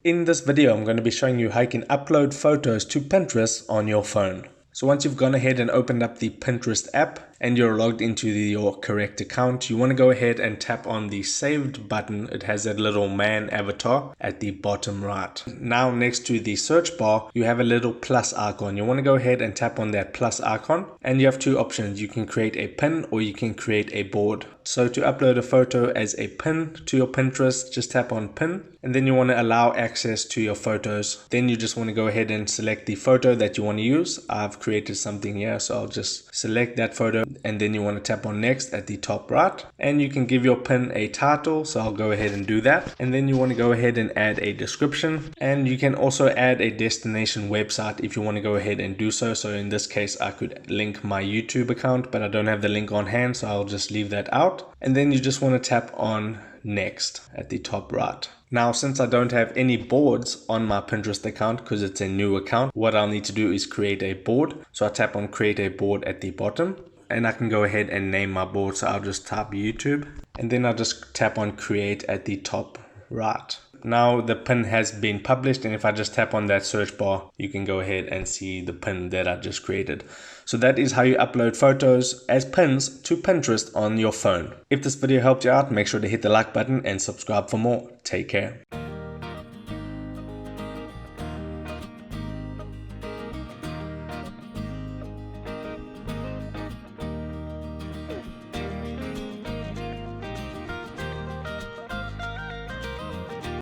In this video, I'm going to be showing you how you can upload photos to Pinterest on your phone. So once you've gone ahead and opened up the Pinterest app and you're logged into your correct account, you want to go ahead and tap on the saved button. It has that little man avatar at the bottom right. Now next to the search bar, you have a little plus icon. You want to go ahead and tap on that plus icon, and you have two options. You can create a pin or you can create a board. So to upload a photo as a pin to your Pinterest, just tap on pin, and then you want to allow access to your photos. Then you just want to go ahead and select the photo that you want to use. I've created something here, so I'll just select that photo, and then you want to tap on next at the top right, and you can give your pin a title, so I'll go ahead and do that. And then you want to go ahead and add a description, and you can also add a destination website if you want to go ahead and do so. So in this case, I could link my YouTube account, but I don't have the link on hand, so I'll just leave that out. And then you just want to tap on next at the top right. Now, since I don't have any boards on my Pinterest account because it's a new account, what I'll need to do is create a board. So I tap on create a board at the bottom, and I can go ahead and name my board. So I'll just type YouTube, and then I'll just tap on create at the top right. Now the pin has been published, and if I just tap on that search bar, you can go ahead and see the pin that I just created. So that is how you upload photos as pins to Pinterest on your phone. If this video helped you out, make sure to hit the like button and subscribe for more. Take care.